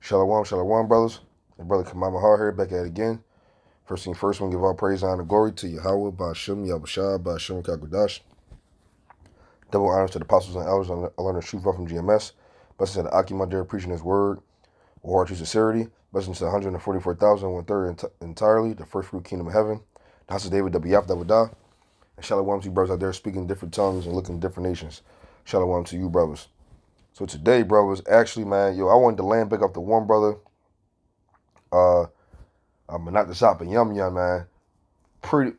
Shalom, brothers. Your brother Kamama Mahar here, back at it again. First thing first, we want to give all praise, honor, and glory to Yahawah Bahasham Yahawashi, qadash. Double honors to the apostles and elders I learned the truth from GMS. Blessings to the Aki, my dear, preaching his word, war to sincerity. Blessings to 144,000, one-third entirely, the first fruit kingdom of heaven. The house of David, Wdah. And shalom to you brothers out there speaking different tongues and looking at different nations. Shalom to you, brothers. So today, brothers, actually, man, I wanted to land back up to one brother. But not the shop and yum, man. Pretty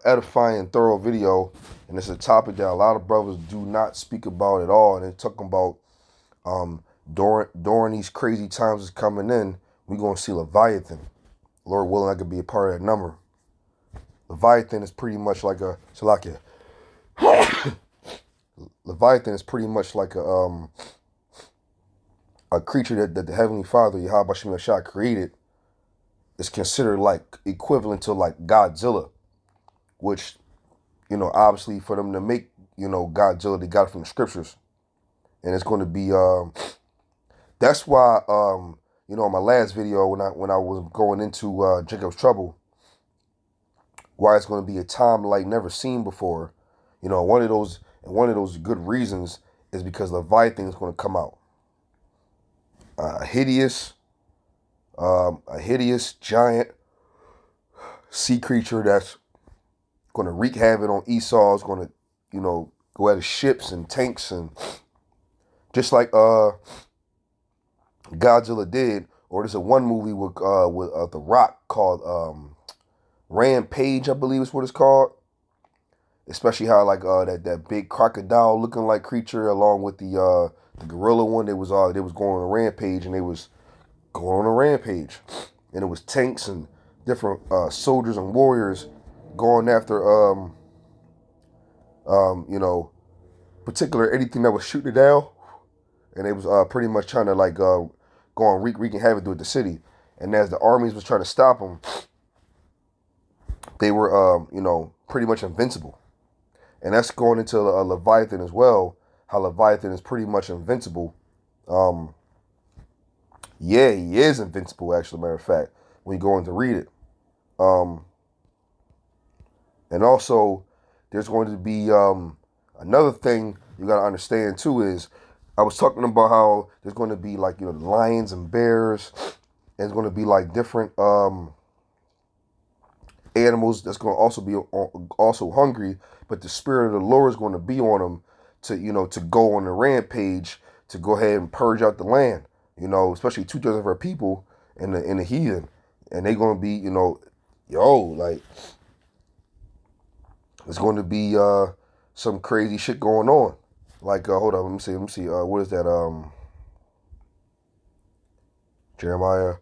edifying, thorough video, and it's a topic that a lot of brothers do not speak about at all. And they're talking about during these crazy times that's coming in, we're gonna see Leviathan. Lord willing, I could be a part of that number. Leviathan is pretty much like a Salakia. Leviathan is pretty much like a creature that the Heavenly Father, Yahawah Bahasham Yahawashi, created. Is considered like equivalent to like Godzilla, which, obviously for them to make, Godzilla, they got it from the scriptures. And it's going to be, that's why, in my last video, when I was going into Jacob's trouble, why it's going to be a time like never seen before. One of those good reasons is because Leviathan is going to come out. A hideous giant sea creature that's going to wreak havoc on Esau. Is going to, go at his ships and tanks, and just like Godzilla did. Or there's a one movie with The Rock called Rampage, I believe is what it's called. Especially how like that big crocodile looking like creature, along with the gorilla one, they was going on a rampage, and they was going on a rampage, and it was tanks and different soldiers and warriors going after particular anything that was shooting it down, and they was pretty much trying to like go on wreaking havoc with the city. And as the armies was trying to stop them, they were pretty much invincible. And that's going into Leviathan as well. How Leviathan is pretty much invincible. Yeah, he is invincible, actually, matter of fact, when you go in to read it. And also, there's going to be another thing you got to understand, too, is I was talking about how there's going to be, like, lions and bears, and it's going to be, like, different animals that's going to also be also hungry, but the Spirit of the Lord is going to be on them to go on the rampage, to go ahead and purge out the land. Especially 2/3 of our people in the heathen, and they're gonna be, like it's going to be some crazy shit going on. Like, hold on, let me see. What is that? Jeremiah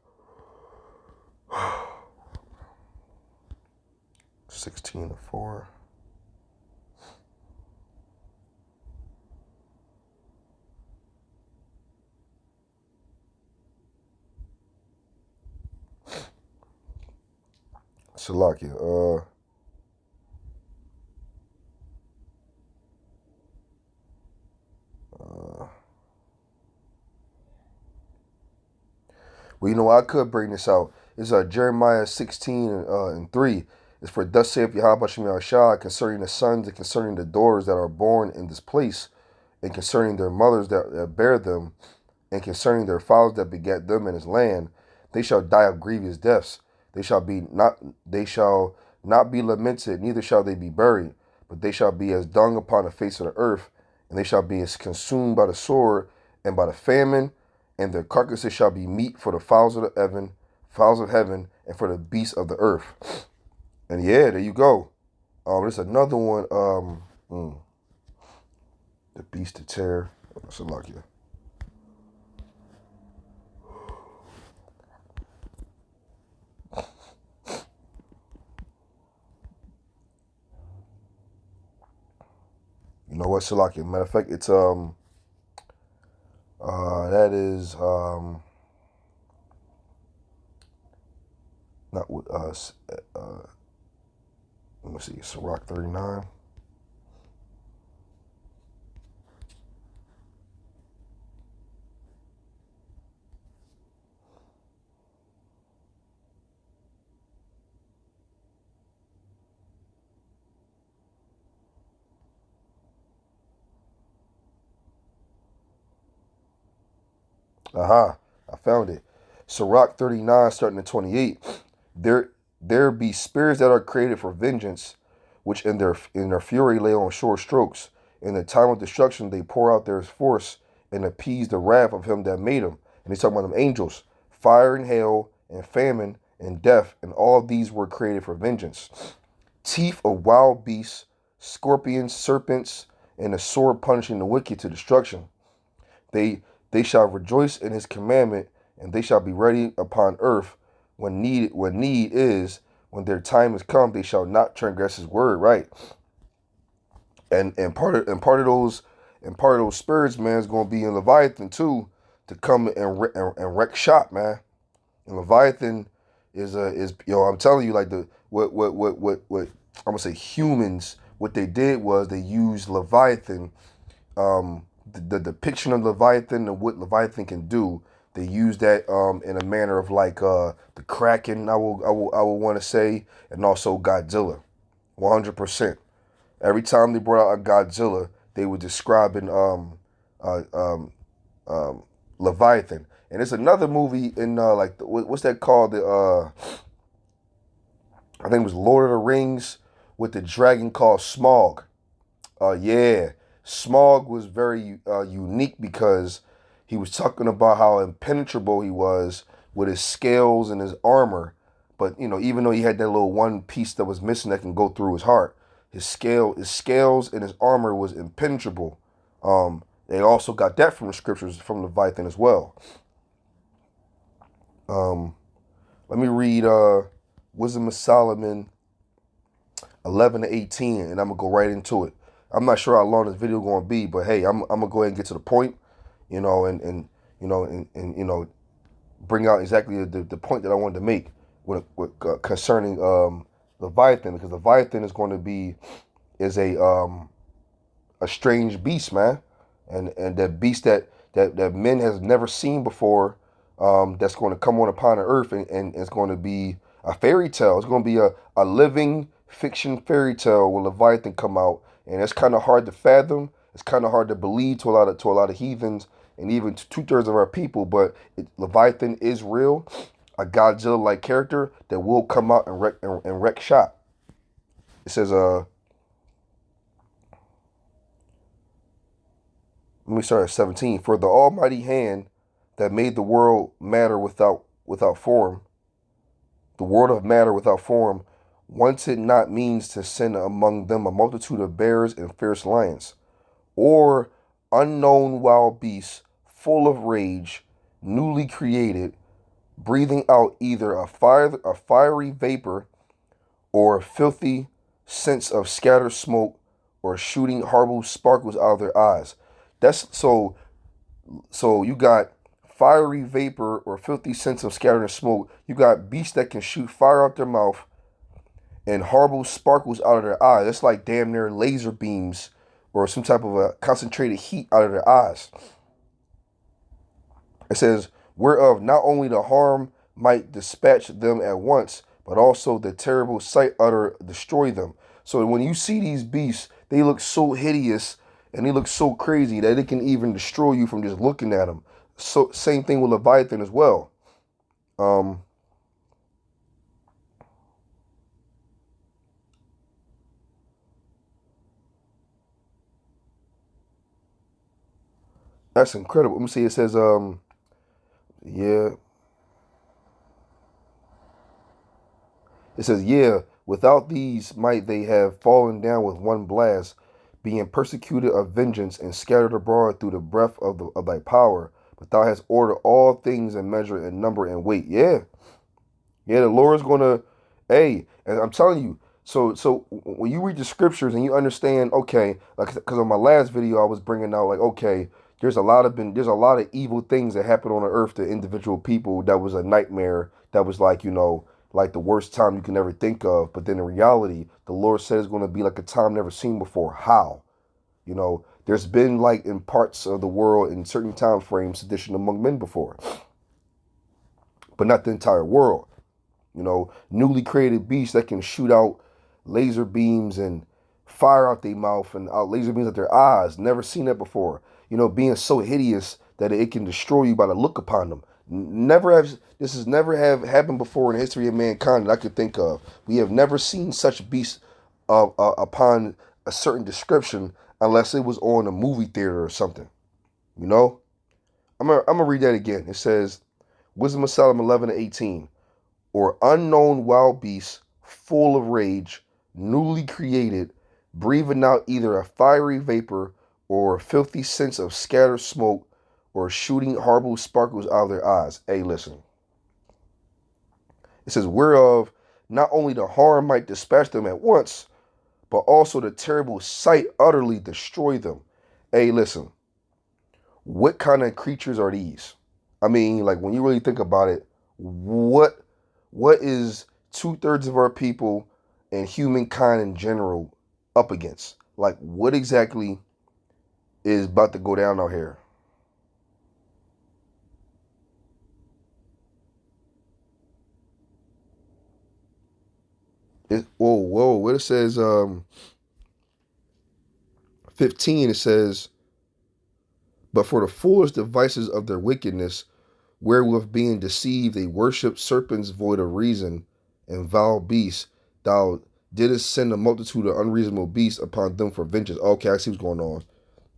16:4. Salakia. Well, I could bring this out. It's Jeremiah 16:3. It's for thus saith Yahawah Bahasham Yahawashi concerning the sons and concerning the daughters that are born in this place, and concerning their mothers that bear them, and concerning their fathers that begat them in his land, they shall die of grievous deaths. They shall not be lamented, neither shall they be buried, but they shall be as dung upon the face of the earth, and they shall be as consumed by the sword and by the famine, and their carcasses shall be meat for the fowls of heaven, and for the beasts of the earth. And yeah, there you go. There's another one. The beast of terror. Salakia. You know what, Salakia? Matter of fact, it's that is not with us. Let me see, Sirach 39. Aha, I found it. Sirach 39, starting at 28. There there be spirits that are created for vengeance, which in their fury lay on short strokes. In the time of destruction they pour out their force and appease the wrath of him that made them. And he's talking about them angels. Fire and hail and famine and death, and all these were created for vengeance. Teeth of wild beasts, scorpions, serpents, and a sword punishing the wicked to destruction. They shall rejoice in his commandment, and they shall be ready upon earth when need is, when their time is come, they shall not transgress his word, right? And part of those spirits, man, is gonna be in Leviathan too, to come and wreck shop, man. And Leviathan is I'm telling you, like what I'm gonna say humans, what they did was they used Leviathan, the depiction of Leviathan and what Leviathan can do. They use that in a manner of like the Kraken, I will want to say, and also Godzilla, 100%. Every time they brought out a Godzilla, they were describing uh, um, Leviathan. And it's another movie in like what's that called? I think it was Lord of the Rings with the dragon called Smaug. Yeah, Smaug was very unique because he was talking about how impenetrable he was with his scales and his armor. But even though he had that little one piece that was missing that can go through his heart, his scales and his armor was impenetrable. They also got that from the scriptures from Leviathan as well. Um, Let me read Wisdom of Solomon 11 to 18, and I'm gonna go right into it. I'm not sure how long this video gonna be, but hey, I'm gonna go ahead and get to the point, and bring out exactly the point that I wanted to make concerning Leviathan, because Leviathan is going to be is a strange beast, man, and that beast that men has never seen before, that's going to come on upon the earth, and it's going to be a fairy tale. It's going to be a living fiction fairy tale when Leviathan come out, and it's kind of hard to fathom. It's kind of hard to believe to a lot of heathens and even to 2/3 of our people. But Leviathan is real, a Godzilla-like character that will come out and wreck shop. It says let me start at 17. For the almighty hand that made the world matter without form, the world of matter without form, wanted not means to send among them a multitude of bears and fierce lions, or unknown wild beasts, full of rage, newly created, breathing out either a fiery vapor, or a filthy sense of scattered smoke, or shooting horrible sparkles out of their eyes. That's so you got fiery vapor or filthy sense of scattering smoke. You got beasts that can shoot fire out their mouth and horrible sparkles out of their eyes. That's like damn near laser beams or some type of a concentrated heat out of their eyes. It says, whereof not only the harm might dispatch them at once, but also the terrible sight utter destroy them. So when you see these beasts, they look so hideous and they look so crazy that it can even destroy you from just looking at them. So same thing with Leviathan as well. Um, that's incredible. Let me see. It says, yeah, it says, yeah. Without these might they have fallen down with one blast, being persecuted of vengeance and scattered abroad through the breath of thy power. But thou hast ordered all things in measure and number and weight. Yeah, yeah. The Lord's gonna, hey, and I'm telling you. So when you read the scriptures and you understand, okay, like because on my last video I was bringing out like, okay, there's a lot of evil things that happen on the earth to individual people that was a nightmare. That was like like the worst time you can ever think of. But then in reality, the Lord said it's going to be like a time never seen before. How? There's been like in parts of the world in certain time frames sedition among men before, but not the entire world. Newly created beasts that can shoot out laser beams and fire out their mouth and out laser beams at their eyes. Never seen that before. Being so hideous that it can destroy you by the look upon them. Never have this has never have happened before in the history of mankind that I could think of. We have never seen such beasts upon a certain description unless it was on a movie theater or something. You know, I'm gonna read that again. It says, Wisdom of Solomon 11:18, or unknown wild beasts, full of rage, newly created, breathing out either a fiery vapor or a filthy sense of scattered smoke, or shooting horrible sparkles out of their eyes. Hey, listen. It says, whereof not only the harm might dispatch them at once, but also the terrible sight utterly destroy them. Hey, listen. What kind of creatures are these? I mean, like when you really think about it, what is 2/3 of our people and humankind in general up against? Like, what exactly is about to go down out here? Whoa. What it says, 15, it says, but for the foolish devices of their wickedness, wherewith being deceived, they worship serpents void of reason, and vile beasts. Thou didst send a multitude of unreasonable beasts upon them for vengeance. Okay, I see what's going on.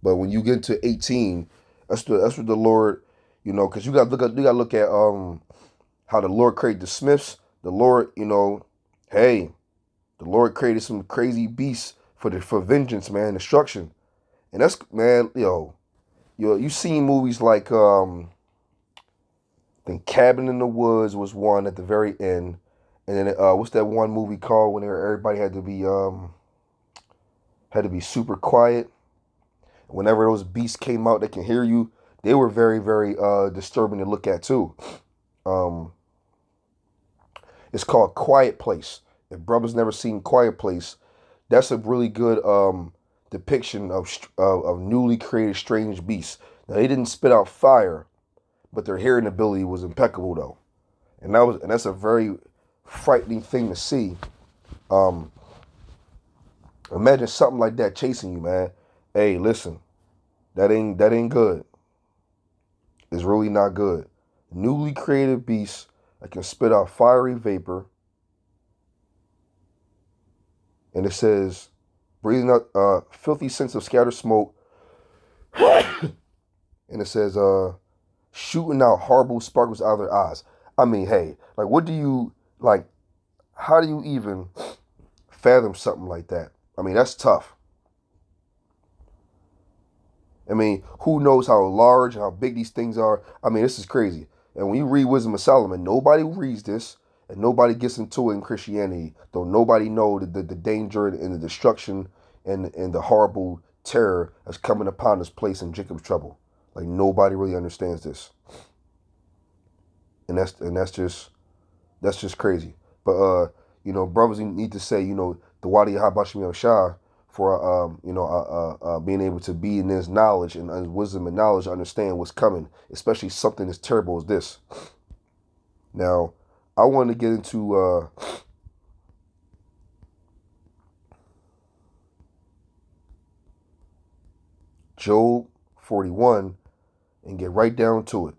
But when you get into 18, that's what the Lord, because you got to look at how the Lord created the Smiths. The Lord, hey, the Lord created some crazy beasts for vengeance, man, destruction, and that's, man, you seen movies like I think Cabin in the Woods was one at the very end, and then what's that one movie called when everybody had to be super quiet. Whenever those beasts came out, they can hear you. They were very, very disturbing to look at too. Um, it's called Quiet Place. If brothers never seen Quiet Place, that's a really good depiction of newly created strange beasts. Now they didn't spit out fire, but their hearing ability was impeccable though, and that's a very frightening thing to see. Um, Imagine something like that chasing you, man. Hey, listen, that ain't good. It's really not good. Newly created beasts that can spit out fiery vapor, and it says breathing out filthy scents of scattered smoke, and it says shooting out horrible sparkles out of their eyes. I mean, hey, like, what do you like? How do you even fathom something like that? I mean, that's tough. I mean, who knows how large and how big these things are? I mean, this is crazy. And when you read Wisdom of Solomon, nobody reads this and nobody gets into it in Christianity, though nobody know the danger and the destruction and the horrible terror that's coming upon this place in Jacob's trouble. Like, nobody really understands this. And that's just crazy. But brothers need to say, the Wadi Yahawah Bahasham Yahawashi for being able to be in his knowledge and his wisdom and knowledge to understand what's coming, especially something as terrible as this. Now, I want to get into Job 41 and get right down to it.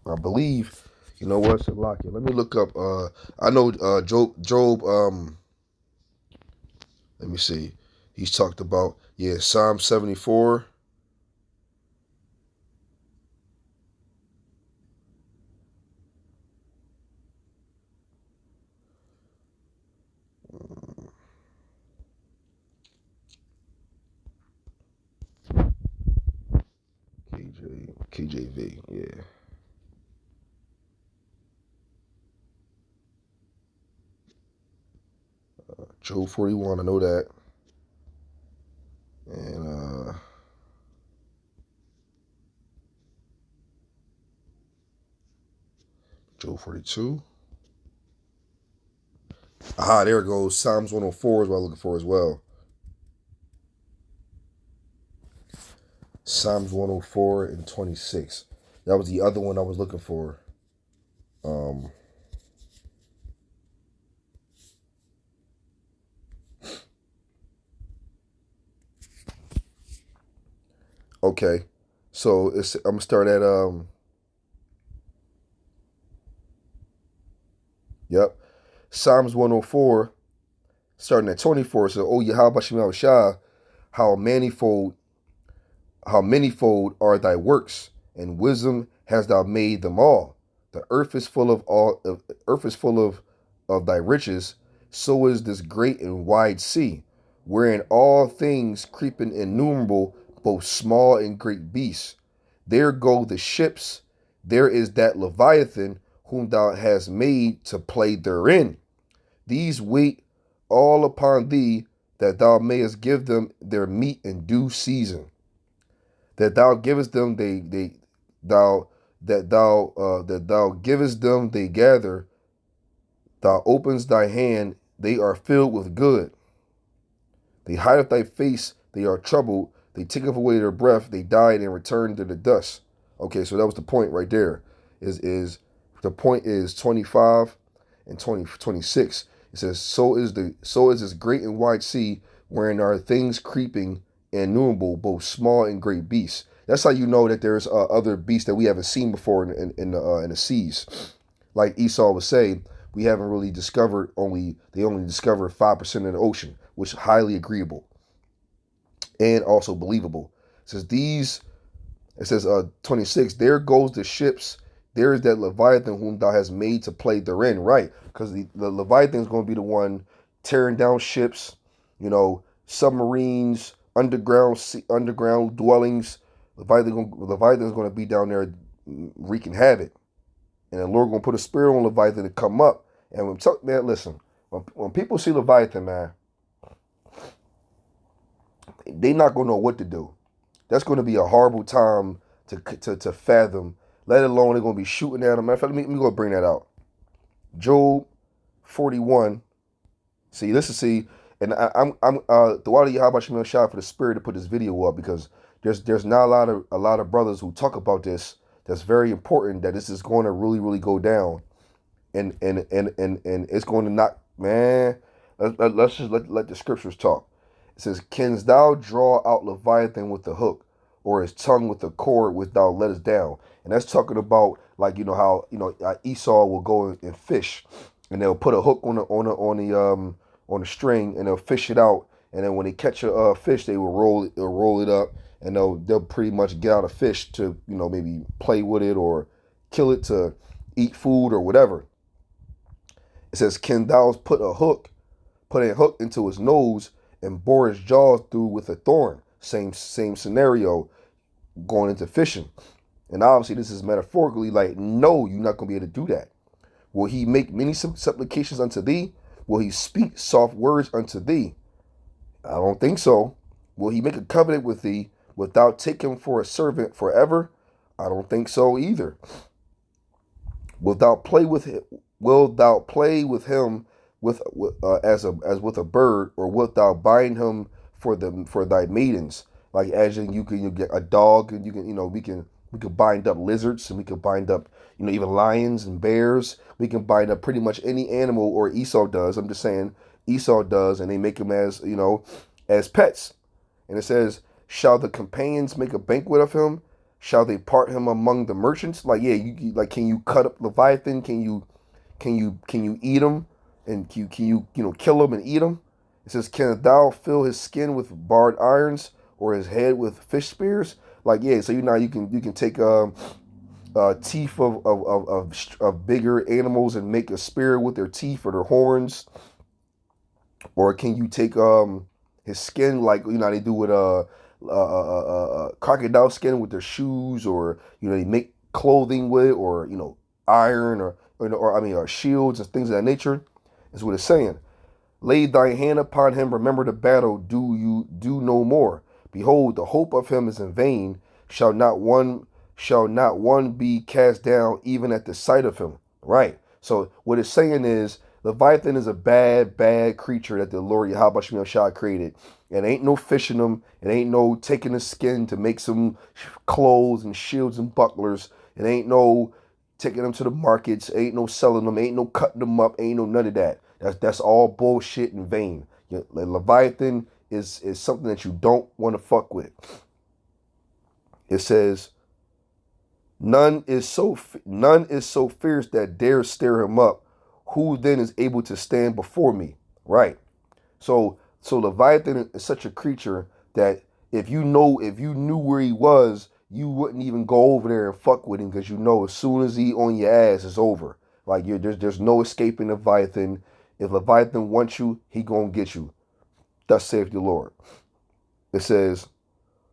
I believe, you know what, Salakia. Let me look up. I know Job. Let me see. He's talked about, Psalm 74. KJV, yeah. Job 41, I know that. And Job 42. Aha, there it goes. Psalms 104 is what I'm looking for as well. Psalms 104 and 26. That was the other one I was looking for. Okay. So I'm gonna start at yep. Psalms 104, starting at 24. So, oh Yahawah Bahasham Yahawashi, how manifold, how manifold are thy works, and wisdom hast thou made them all. The earth is full of earth is full of thy riches, so is this great and wide sea, wherein all things creeping innumerable, both small and great beasts. There go the ships, there is that Leviathan whom thou hast made to play therein. These wait all upon thee, that thou mayest give them their meat in due season. That thou givest them thou that thou givest them they gather. Thou opens thy hand, they are filled with good. They hide up thy face, they are troubled. They taketh away their breath, they died and return to the dust. Okay, so that was the point right there. Is the point is 25 and 26. It says, so is this great and wide sea, wherein are things creeping and innumerable, both small and great beasts. That's how you know that there's other beasts that we haven't seen before in the seas. Like Esau was saying, we haven't really discovered they only discovered 5% of the ocean, which is highly agreeable and also believable. It says 26, there goes the ships, there is that Leviathan whom thou hast made to play therein, right? Because the Leviathan is going to be the one tearing down ships, submarines, underground dwellings. Leviathan is going to be down there wreaking havoc. And the Lord going to put a spirit on Leviathan to come up. And man, listen, when people see Leviathan, man, they not going to know what to do. That's going to be a horrible time to fathom, let alone they're going to be shooting at them. Matter of fact, let me go bring that out. Job 41. See, and I'm throughout the Yahawah Bahasham Yahawashi for the spirit to put this video up, because there's not a lot of brothers who talk about this. That's very important, that this is going to really go down, and it's going to knock, man. Let's just let the scriptures talk. It says, canst thou draw out Leviathan with the hook, or his tongue with the cord which thou lettest down? And that's talking about, like, how Esau will go and fish, and they'll put a hook on the string, and they'll fish it out, and then when they catch a fish, they will roll it up, and they'll pretty much get out a fish to maybe play with it or kill it to eat food or whatever. It says, can thou put a hook into his nose and bore his jaws through with a thorn? Same scenario going into fishing. And obviously this is metaphorically like, no, you're not going to be able to do that. Will he make many supplications unto thee? Will he speak soft words unto thee? I don't think so. Will he make a covenant with thee without taking him for a servant forever? I don't think so either. Wilt thou play with him? Wilt thou play with him as with a bird, or wilt thou bind him for thy maidens? Like, as in you get a dog, and we can bind up lizards, and we can bind up even lions and bears. We can bind up pretty much any animal, or Esau does. I'm just saying Esau does, and they make them as pets. And it says, shall the companions make a banquet of him? Shall they part him among the merchants? Like, yeah, can you cut up Leviathan? Can you eat him? And can you kill him and eat him? It says, can thou fill his skin with barred irons, or his head with fish spears? Like, yeah, so you can take teeth of bigger animals and make a spear with their teeth or their horns. Or can you take his skin, like they do with crocodile skin with their shoes, or they make clothing with, or iron, or shields and things of that nature. Is what it's saying. Lay thy hand upon him, remember the battle, do no more. Behold, the hope of him is in vain. Shall not one be cast down even at the sight of him? Right. So what it's saying is, Leviathan is a bad creature that the Lord Yahawah Bahasham Yahawashi created. And ain't no fishing them. It ain't no taking the skin to make some clothes and shields and bucklers. It ain't no taking them to the markets. Ain't no selling them. Ain't no cutting them up. Ain't no none of that. That's all bullshit and vain. Leviathan is something that you don't want to fuck with. It says, none is so fierce that dares stir him up. Who then is able to stand before me? Right. So Leviathan is such a creature that if you knew where he was, you wouldn't even go over there and fuck with him, because you know as soon as he on your ass, it's over. Like there's no escaping Leviathan. If Leviathan wants you, he gonna get you. Thus saith the Lord. It says,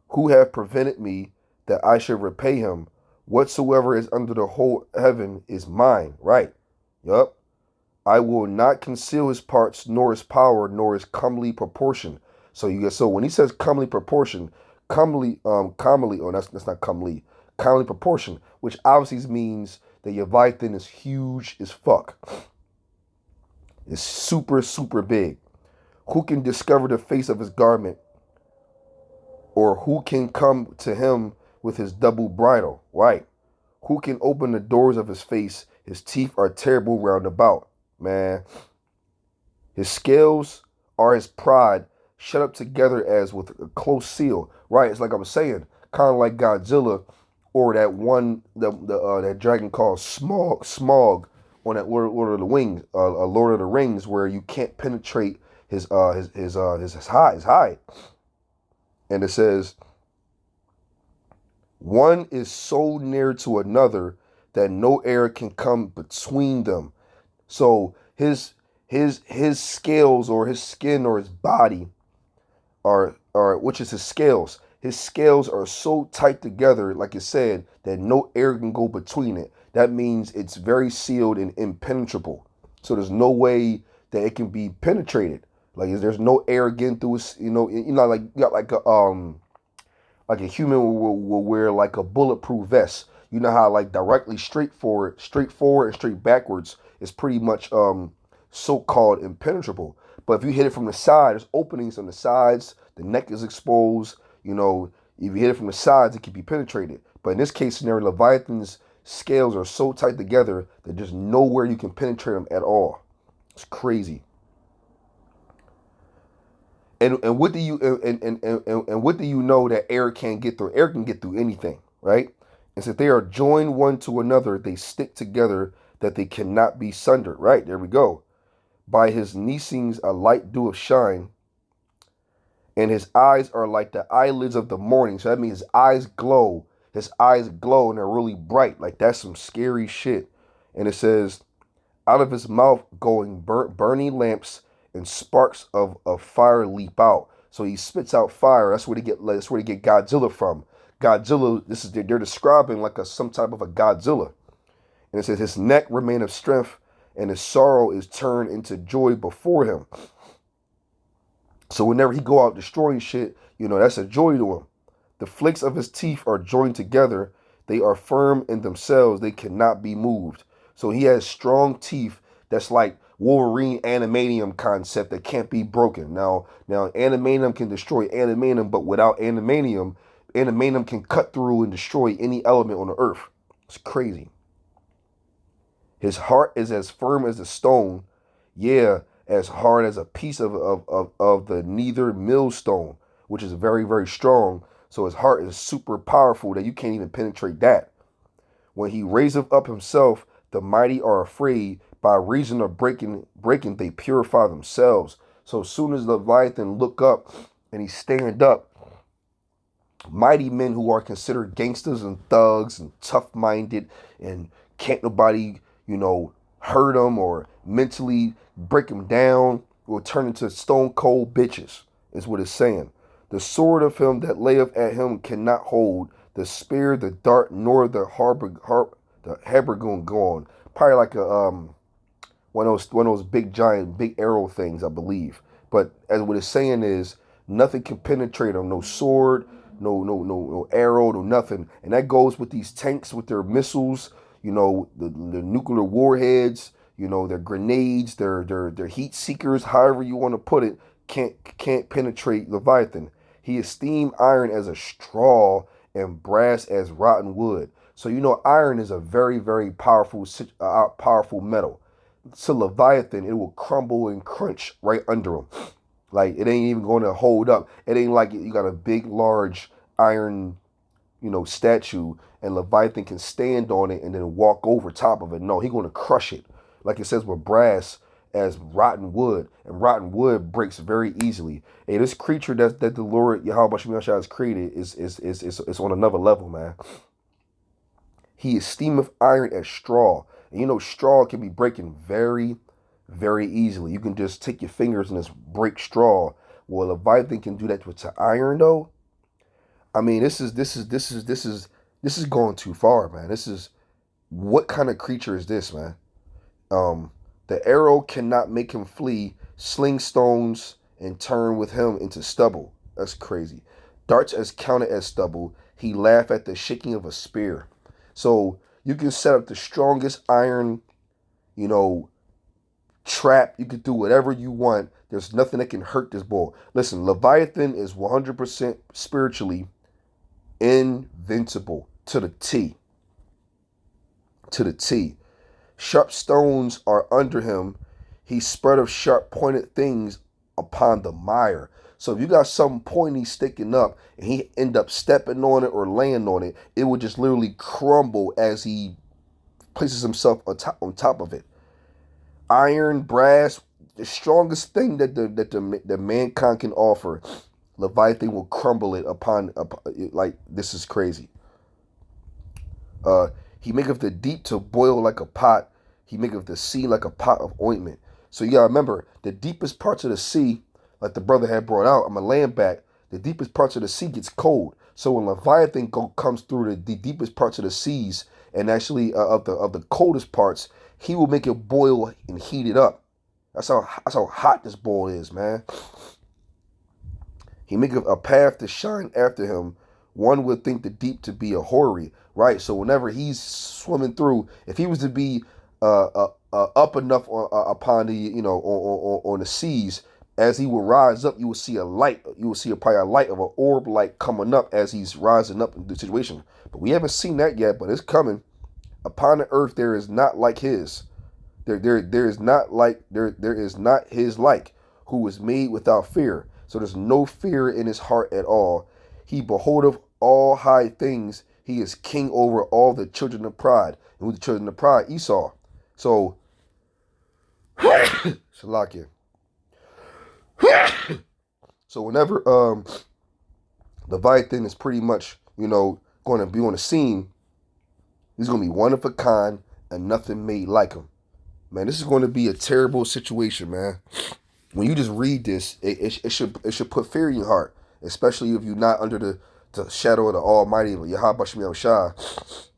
who have prevented me that I should repay him? Whatsoever is under the whole heaven is mine. Right. Yup. I will not conceal his parts, nor his power, nor his comely proportion. So when he says comely proportion, that's not comely, comely proportion, which obviously means that Leviathan is huge as fuck. It's super, super big. Who can discover the face of his garment, or who can come to him with his double bridle? Right. Who can open the doors of his face? His teeth are terrible round about. Man, his scales are his pride, shut up together as with a close seal. Right, it's like I was saying, kind of like Godzilla, or that one that dragon called Smog on that Lord of the Wings, Lord of the Rings, where you can't penetrate his hide. And it says, one is so near to another that no air can come between them. So his scales, or his skin, or his body are which is his scales. His scales are so tight together, like it said, that no air can go between it. That means it's very sealed and impenetrable. So there's no way that it can be penetrated. Like there's no air getting through it. Like you got like a human will wear like a bulletproof vest. You know how like directly straight forward and straight backwards is pretty much so-called impenetrable. But if you hit it from the side, there's openings on the sides, the neck is exposed. If you hit it from the sides, it can be penetrated. But in this case scenario, Leviathan's scales are so tight together that there's nowhere you can penetrate them at all. It's crazy. And what do you and what do you know that air can't get through? Air can get through anything, right? And so if they are joined one to another, they stick together, that they cannot be sundered. Right, there we go. By his neesings a light doeth shine, and his eyes are like the eyelids of the morning. So that means his eyes glow. His eyes glow and they're really bright. Like that's some scary shit. And it says, out of his mouth going burning lamps, and sparks of fire leap out. So he spits out fire. That's where they get Godzilla from. Godzilla, they're describing like some type of a Godzilla. And it says his neck remaineth strength, and his sorrow is turned into joy before him. So whenever he go out destroying shit, that's a joy to him. The flakes of his teeth are joined together. They are firm in themselves. They cannot be moved. So he has strong teeth that's like Wolverine animanium concept that can't be broken. Now animanium can destroy animanium, but without animanium can cut through and destroy any element on the earth. It's crazy. His heart is as firm as a stone, yeah, as hard as a piece of the nether millstone, which is very, very strong. So his heart is super powerful that you can't even penetrate that. When he raiseth up himself, the mighty are afraid. By reason of breaking, they purify themselves. So as soon as Leviathan look up and he stand up, mighty men who are considered gangsters and thugs and tough-minded and can't nobody, hurt them or mentally break them down, will turn into stone cold bitches, is what it's saying. The sword of him that layeth at him cannot hold, the spear, the dart, nor the habergeon gone. Probably like a one of those big giant big arrow things, I believe. But as what it's saying is, nothing can penetrate them. No sword, no arrow, no nothing. And that goes with these tanks with their missiles, the nuclear warheads, their grenades, their heat seekers, however you want to put it, can't penetrate Leviathan. He esteemed iron as a straw and brass as rotten wood. So iron is a very, very powerful metal. To Leviathan, it will crumble and crunch right under him. Like it ain't even going to hold up. It ain't like you got a big, large iron statue, and Leviathan can stand on it and then walk over top of it. No, he's going to crush it. Like it says with brass as rotten wood, and rotten wood breaks very easily. Hey, this creature that the Lord Yahawah Bahasham Yahawashi has created is on another level, man. He esteemeth iron as straw. And straw can be breaking very, very easily. You can just take your fingers and just break straw. Well, Leviathan can do that to iron, though. I mean, this is going too far, man. What kind of creature is this, man? The arrow cannot make him flee. Sling stones and turn with him into stubble. That's crazy. Darts as counted as stubble. He laugh at the shaking of a spear. So you can set up the strongest iron, trap. You can do whatever you want. There's nothing that can hurt this bull. Listen, Leviathan is 100% spiritually invincible to the T. To the T. Sharp stones are under him. He spread of sharp pointed things upon the mire. So if you got something pointy sticking up and he end up stepping on it or laying on it, it would just literally crumble as he places himself on top of it. Iron, brass, the strongest thing that mankind can offer, Leviathan will crumble it upon like this is crazy. He maketh the deep to boil like a pot. He maketh the sea like a pot of ointment. So you gotta remember, the deepest parts of the sea, like the brother had brought out, I'm gonna land back. The deepest parts of the sea gets cold. So when Leviathan comes through the deepest parts of the seas, and actually of the coldest parts, he will make it boil and heat it up. That's how hot this boil is, man. He maketh a path to shine after him. One would think the deep to be a hoary, right? So whenever he's swimming through, if he was to be up enough upon the on the seas, as he will rise up, you will see a light. You will see probably a light of an orb light coming up as he's rising up in the situation. But we haven't seen that yet, but it's coming. Upon the earth there is not like his. There is not his like, who was made without fear. So there's no fear in his heart at all. He beholdeth all high things. He is king over all the children of pride. And with the children of pride, Esau. So, Shalakia. So whenever Leviathan is pretty much, going to be on the scene, he's going to be one of a kind and nothing made like him. Man, this is going to be a terrible situation, man. When you just read this, it should put fear in your heart, especially if you're not under the shadow of the Almighty, Yahawah Bahasham Yahawashi.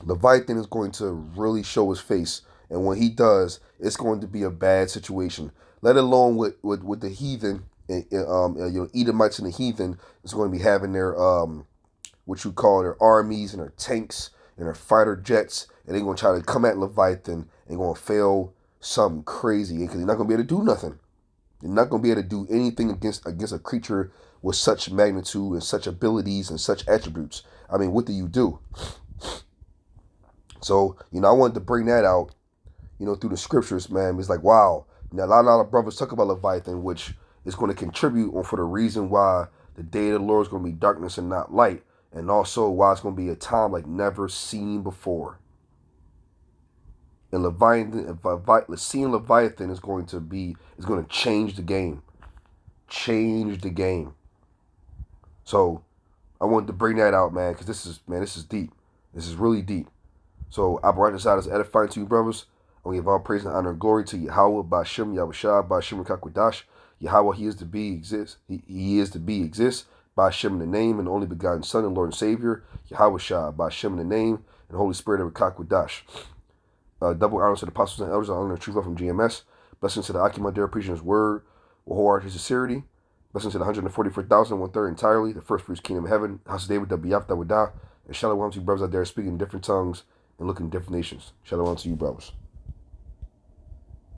Leviathan is going to really show his face, and when he does, it's going to be a bad situation. Let alone with the heathen, Edomites and the heathen is going to be having their what you call their armies and their tanks and their fighter jets, and they're going to try to come at Leviathan and going to fail something crazy because they're not going to be able to do nothing. They're not going to be able to do anything against a creature with such magnitude and such abilities and such attributes. I mean, what do you do? So, I wanted to bring that out, through the scriptures, man. It's like, wow. Now, a lot of brothers talk about Leviathan, which is going to contribute for the reason why the day of the Lord is going to be darkness and not light, and also why it's going to be a time like never seen before. And seeing Leviathan is going to change the game. Change the game. So I wanted to bring that out, man, because this is deep. This is really deep. So I brought this out as edifying to you, brothers. And we give all praise and honor and glory to Yahawah Bahasham Yahawashi, Bahasham qadash. Yahawah, he is to be, exists. He is to be, exists. Bahasham in the name and the only begotten Son and Lord and Savior. Yahawah Bahasham in the name and the Holy Spirit of qadash. Double honors to the apostles and elders. I honor the truth from GMS. Blessings to the Akimadera preaching his word with wholehearted sincerity. Blessings to the 144,000, 1/3 entirely. The first fruits kingdom of heaven. House of David, Wiyaf, Dawadah. And shalom to you brothers out there speaking different tongues and looking at different nations. Shalom to you, brothers.